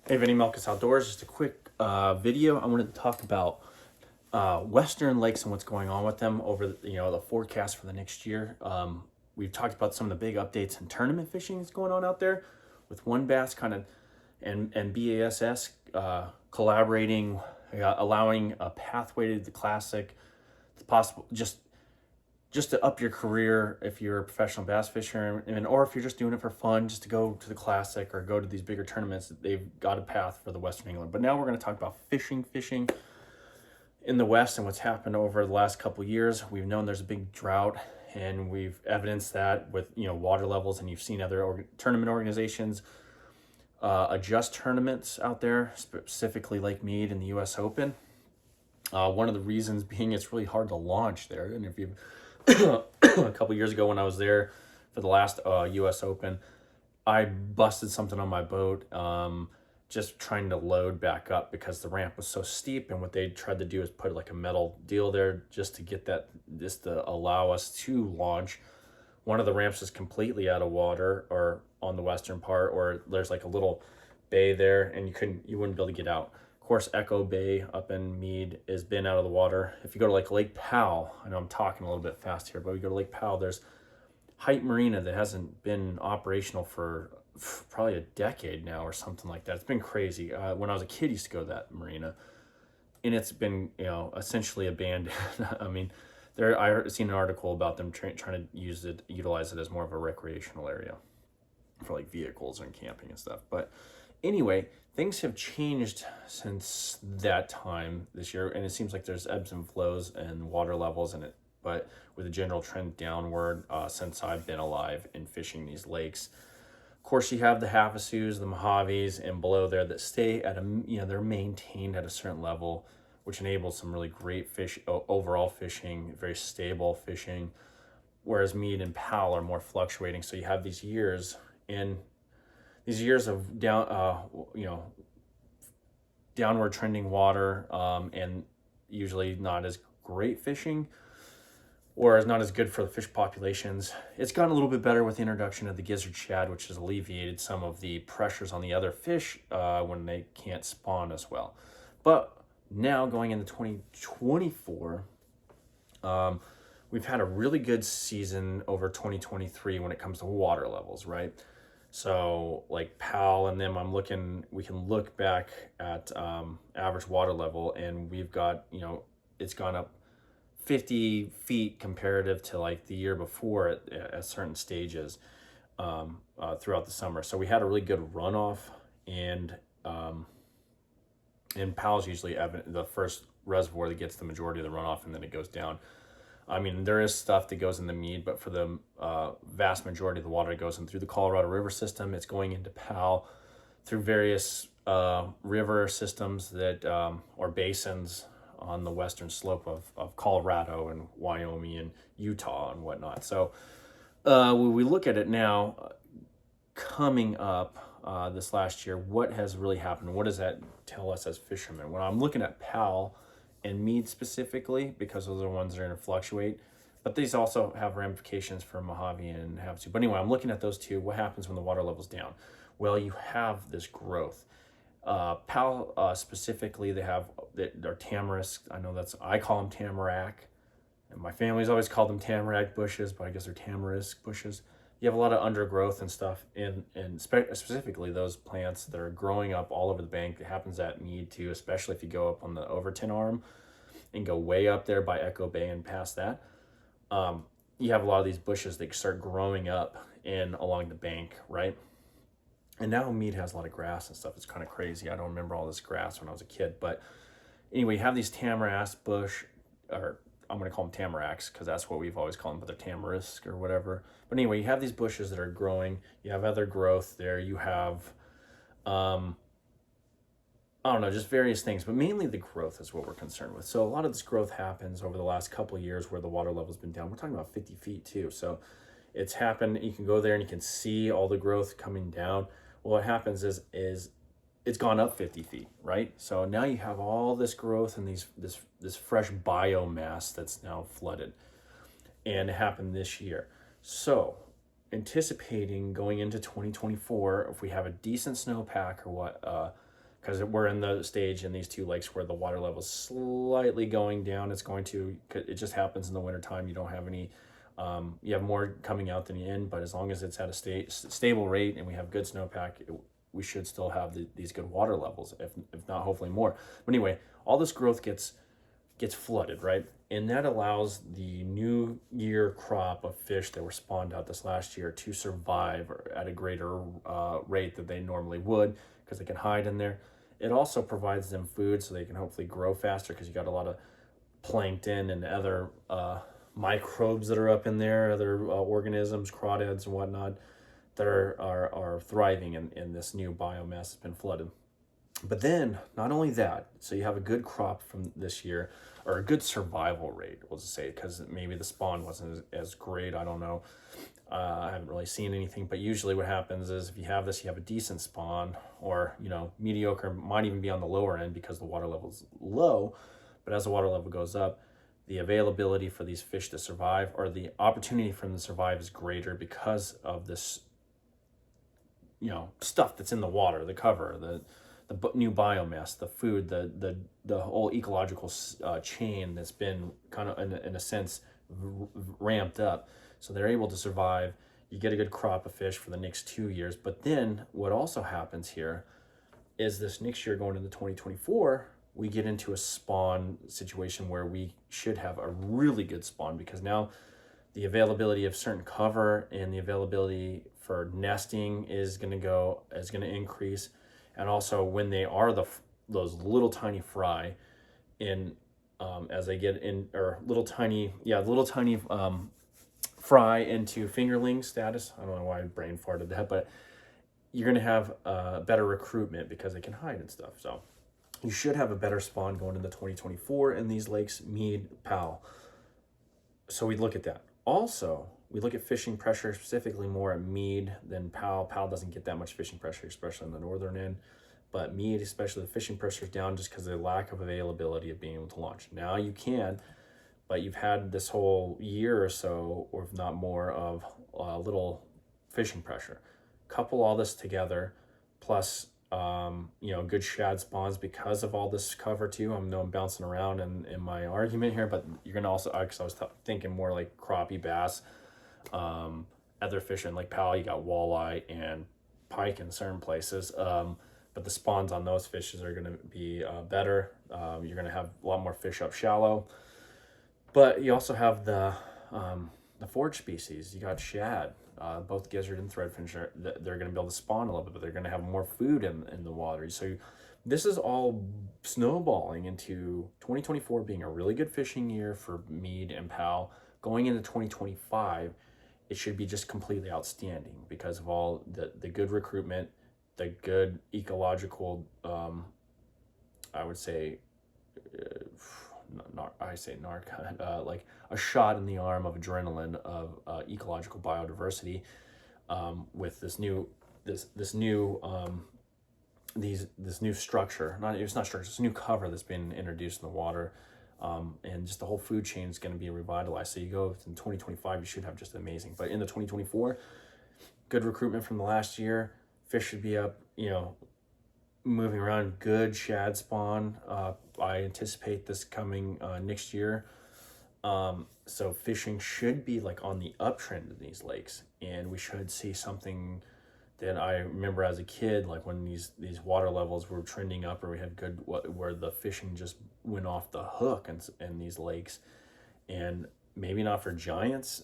Hey, Vinny Melkus Outdoors. Just a quick video. I wanted to talk about Western lakes and what's going on with them over the forecast for the next year. We've talked about some of the big updates in tournament fishing that's going on out there with One Bass kind of and BASS collaborating, allowing a pathway to the classic. It's possible just to up your career if you're a professional bass fisher, or if you're just doing it for fun, just to go to the classic or go to these bigger tournaments. They've got a path for the Western England. But now we're going to talk about fishing in the West and what's happened over the last couple of years. We've known there's a big drought, and we've evidenced that with water levels, and you've seen other tournament organizations adjust tournaments out there, specifically Lake Mead and the U.S. Open. One of the reasons being it's really hard to launch there. And if you a couple years ago when I was there for the last U.S. Open, I busted something on my boat just trying to load back up because the ramp was so steep. And what they tried to do is put like a metal deal there just to allow us to launch. One of the ramps is completely out of water, or on the western part, or there's like a little bay there, and you wouldn't be able to get out. Of course, Echo Bay up in Mead has been out of the water. If you go to like Lake Powell, I know I'm talking a little bit fast here, but we go to Lake Powell, there's Height Marina that hasn't been operational for probably a decade now or something like that. It's been crazy. When I was a kid, I used to go to that marina, and it's been essentially abandoned. I mean, I seen an article about them trying to utilize it as more of a recreational area for like vehicles and camping and stuff. But anyway, things have changed since that time this year, and it seems like there's ebbs and flows and water levels in it, but with a general trend downward since I've been alive in fishing these lakes. Of course, you have the Havasus, the Mojaves, and below there that stay at they're maintained at a certain level, which enables some really great overall fishing, very stable fishing, whereas Mead and Powell are more fluctuating. So you have these years of downward trending water, and usually not as great fishing, or is not as good for the fish populations. It's gotten a little bit better with the introduction of the gizzard shad, which has alleviated some of the pressures on the other fish when they can't spawn as well. But now going into 2024, we've had a really good season over 2023 when it comes to water levels, right? So like Powell and them, we can look back at average water level, and we've got, it's gone up 50 feet comparative to like the year before at certain stages throughout the summer. So we had a really good runoff, and Powell's usually the first reservoir that gets the majority of the runoff, and then it goes down. I mean, there is stuff that goes in the Mead, but for the vast majority of the water that goes in through the Colorado River system, it's going into Powell through various river systems that or basins on the western slope of Colorado and Wyoming and Utah and whatnot. So when we look at it now, coming up this last year, what has really happened? What does that tell us as fishermen? When I'm looking at Powell and Mead specifically, because those are the ones that are going to fluctuate, but these also have ramifications for Mojave and Havasu. But anyway, I'm looking at those two. What happens when the water level's down? Well, you have this growth. Powell specifically, they're tamarisk. I call them tamarack, and my family's always called them tamarack bushes, but I guess they're tamarisk bushes. You have a lot of undergrowth and stuff specifically those plants that are growing up all over the bank. It happens at Mead too, especially if you go up on the Overton arm and go way up there by Echo Bay and past that. You have a lot of these bushes that start growing up along the bank, right? And now Mead has a lot of grass and stuff. It's kind of crazy. I don't remember all this grass when I was a kid, but anyway, you have these tamarask bush, or I'm going to call them tamaracks because that's what we've always called them, but they're tamarisk or whatever. But anyway, you have these bushes that are growing. You have other growth there. You have, I don't know, just various things, but mainly the growth is what we're concerned with. So a lot of this growth happens over the last couple of years where the water level's been down. We're talking about 50 feet too. So it's happened. You can go there and you can see all the growth coming down. Well, what happens is it's gone up 50 feet, right? So now you have all this growth and this fresh biomass that's now flooded, and it happened this year. So anticipating going into 2024, if we have a decent snowpack or because we're in the stage in these two lakes where the water level is slightly going down. It just happens in the wintertime. You don't have any, you have more coming out than you in, but as long as it's at a stable rate and we have good snowpack, we should still have these good water levels, if not hopefully more. But anyway, all this growth gets flooded, right? And that allows the new year crop of fish that were spawned out this last year to survive at a greater rate than they normally would, because they can hide in there. It also provides them food so they can hopefully grow faster, because you got a lot of plankton and other microbes that are up in there, other organisms, crawdads and whatnot, that are thriving in this new biomass that's been flooded. But then, not only that, so you have a good crop from this year, or a good survival rate, we'll just say, because maybe the spawn wasn't as great. I don't know. I haven't really seen anything, but usually what happens is if you have this, you have a decent spawn, or, mediocre, might even be on the lower end because the water level's low. But as the water level goes up, the availability for these fish to survive, or the opportunity for them to survive, is greater because of this, stuff that's in the water, the cover, the new biomass, the food, the whole ecological chain that's been kind of, in a sense, ramped up. So they're able to survive. You get a good crop of fish for the next 2 years. But then what also happens here is this next year, going into 2024, we get into a spawn situation where we should have a really good spawn, because now the availability of certain cover and the availability for nesting is going to increase. And also when they are those little tiny fry as they get in, or little tiny fry into fingerling status. I don't know why I brain farted that, but you're going to have better recruitment because they can hide and stuff. So you should have a better spawn going into 2024 in these lakes, Mead, Powell. So we look at that. Also, we look at fishing pressure, specifically more at Mead than Powell. Powell doesn't get that much fishing pressure, especially on the northern end. But Mead, especially, the fishing pressure is down just because of the lack of availability of being able to launch. Now you can, but you've had this whole year or so, or if not more, of little fishing pressure. Couple all this together, plus good shad spawns because of all this cover too. I know I'm bouncing around in my argument here, but you're gonna also, because I was thinking more like crappie, bass, other fishing like Powell. You got walleye and pike in certain places, but the spawns on those fishes are gonna be better. You're gonna have a lot more fish up shallow, but you also have the forage species. You got shad. Both gizzard and threadfin, they're going to be able to spawn a little bit, but they're going to have more food in the water. So this is all snowballing into 2024 being a really good fishing year for Mead and Powell. Going into 2025, it should be just completely outstanding because of all the good recruitment, the good ecological, I would say, like a shot in the arm of adrenaline of ecological biodiversity, with this new structure. It's not structure. It's a new cover that's been introduced in the water, and just the whole food chain is going to be revitalized. So you go in 2025, you should have just amazing. But in the 2024, good recruitment from the last year. Fish should be up, moving around, good shad spawn. I anticipate this coming next year. So fishing should be like on the uptrend in these lakes, and we should see something that I remember as a kid, like when these water levels were trending up, or we had good, where the fishing just went off the hook in these lakes. And maybe not for giants,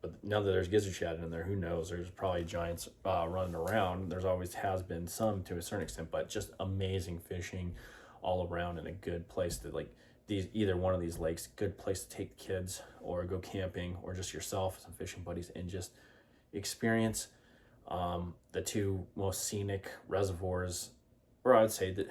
but now that there's gizzard shad in there, who knows? There's probably giants running around. There's always has been some to a certain extent, but just amazing fishing all around, and a good place to, like, either one of these lakes, good place to take kids or go camping, or just yourself, some fishing buddies, and just experience the two most scenic reservoirs, or I would say that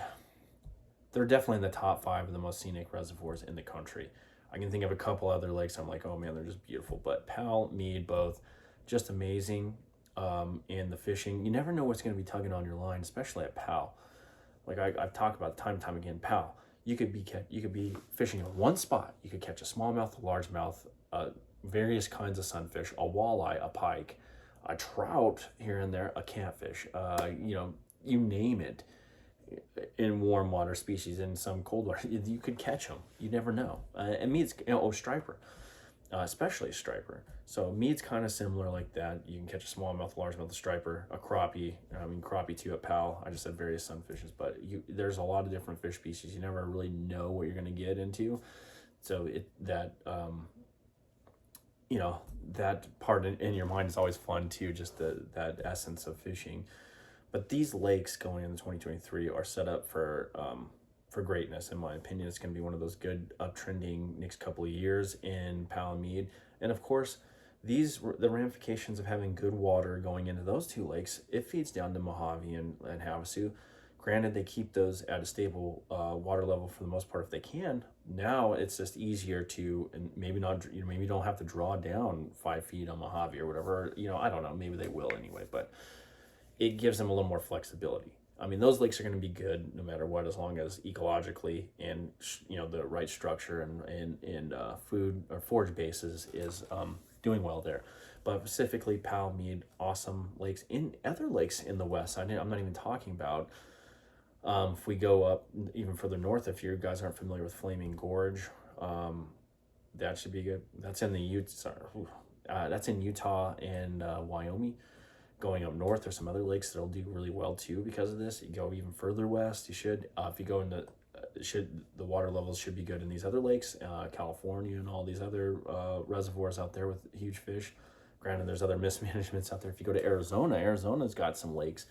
they're definitely in the top 5 of the most scenic reservoirs in the country. I can think of a couple other lakes I'm like, oh man, they're just beautiful. But Powell, Mead, both just amazing. And the fishing, you never know what's going to be tugging on your line, especially at Powell. Like I've talked about time and time again, Powell. You could be fishing in one spot. You could catch a smallmouth, a largemouth, various kinds of sunfish, a walleye, a pike, a trout here and there, a catfish. You name it. in warm water species in some cold water. You could catch them. You never know. And Mead's, striper, especially striper. So Mead's kind of similar like that. You can catch a smallmouth, largemouth, striper, a crappie. I mean, crappie too at Powell. I just said various sunfishes, but there's a lot of different fish species. You never really know what you're going to get into. So that part in your mind is always fun too, just that essence of fishing. But these lakes going into 2023 are set up for greatness, in my opinion. It's going to be one of those good uptrending next couple of years in Powell and Mead. And of course, the ramifications of having good water going into those two lakes, it feeds down to Mojave and Havasu. Granted, they keep those at a stable water level for the most part if they can. Now it's just easier to, and maybe not, maybe you don't have to draw down 5 feet on Mojave or whatever. I don't know, maybe they will anyway, but it gives them a little more flexibility. I mean, those lakes are going to be good no matter what, as long as ecologically and the right structure and food or forage basis is doing well there. But specifically, Powell, Mead, awesome lakes. In other lakes in the west, I'm not even talking about. If we go up even further north, if you guys aren't familiar with Flaming Gorge, that should be good. That's in that's in Utah and Wyoming. Going up north, there's some other lakes that'll do really well too because of this. You go even further west, you should. If you go into, the water levels should be good in these other lakes, California and all these other reservoirs out there with huge fish. Granted, there's other mismanagements out there. If you go to Arizona, Arizona's got some lakes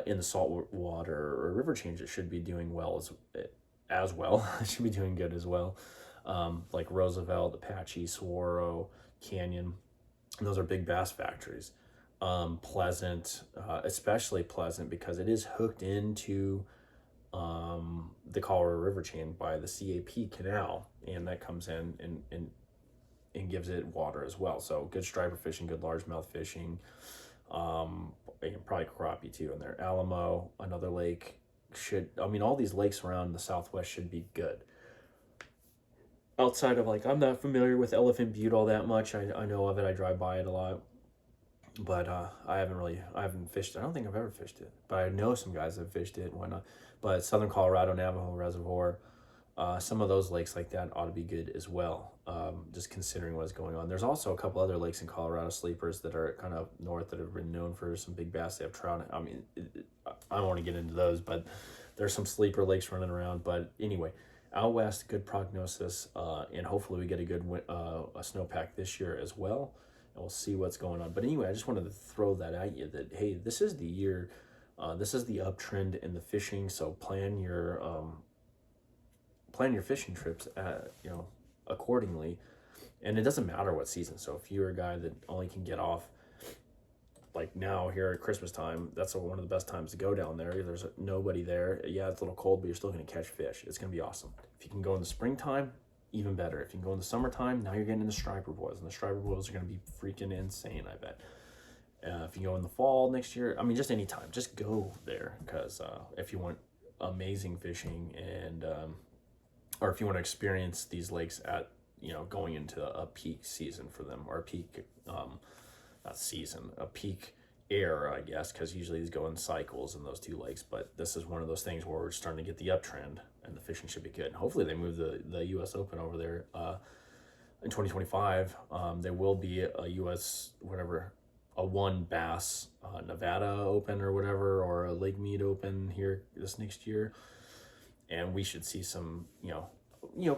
in the salt water or river change. It should be doing well as well. It should be doing good as well. Like Roosevelt, Apache, Saguaro, Canyon. Those are big bass factories. Pleasant, especially Pleasant because it is hooked into the Colorado River chain by the CAP canal, and that comes in and gives it water as well. So good striper fishing, good largemouth fishing, and probably crappie too in there. Alamo, another lake, all these lakes around the Southwest should be good. Outside of I'm not familiar with Elephant Butte all that much. I know of it, I drive by it a lot. But I haven't fished it. I don't think I've ever fished it. But I know some guys have fished it and whatnot. But Southern Colorado, Navajo Reservoir, some of those lakes like that ought to be good as well, just considering what's going on. There's also a couple other lakes in Colorado, sleepers, that are kind of north that have been known for some big bass. They have trout. I mean, I don't want to get into those, but there's some sleeper lakes running around. But anyway, out west, good prognosis, and hopefully we get a good a snowpack this year as well. And we'll see what's going on. But anyway, I just wanted to throw that at you that, hey, this is the year, this is the uptrend in the fishing. So plan your fishing trips accordingly. And it doesn't matter what season. So if you're a guy that only can get off like now here at Christmas time, that's one of the best times to go down there. There's nobody there. Yeah, it's a little cold, but you're still going to catch fish. It's going to be awesome. If you can go in the springtime, even better. If you can go in the summertime, now you're getting into striper boils, and the striper boils are going to be freaking insane, I bet. If you go in the fall next year, just any time, just go there, because if you want amazing fishing and or if you want to experience these lakes at going into a peak season for them, or a peak not season, a peak era, I guess, because usually these go in cycles in those two lakes. But this is one of those things where we're starting to get the uptrend, and the fishing should be good. Hopefully they move the U.S. Open over there in 2025. There will be a U.S. a one Bass Nevada Open or whatever, or a Lake Mead Open here this next year, and we should see some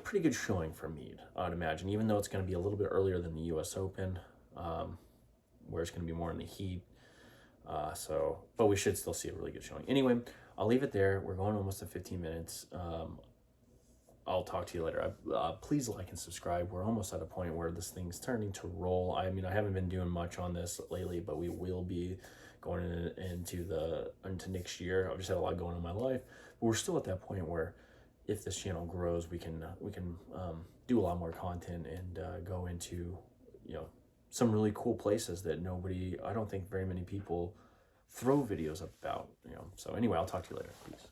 pretty good showing for Mead, I'd imagine, even though it's going to be a little bit earlier than the U.S. Open, where it's going to be more in the heat. But we should still see a really good showing. Anyway, I'll leave it there. We're going almost to 15 minutes. I'll talk to you later. Please like and subscribe. We're almost at a point where this thing's turning to roll. I haven't been doing much on this lately, but we will be going into next year. I've just had a lot going on in my life, but we're still at that point where if this channel grows, we can do a lot more content and go into some really cool places that I don't think very many people throw videos about. So anyway, I'll talk to you later. Peace.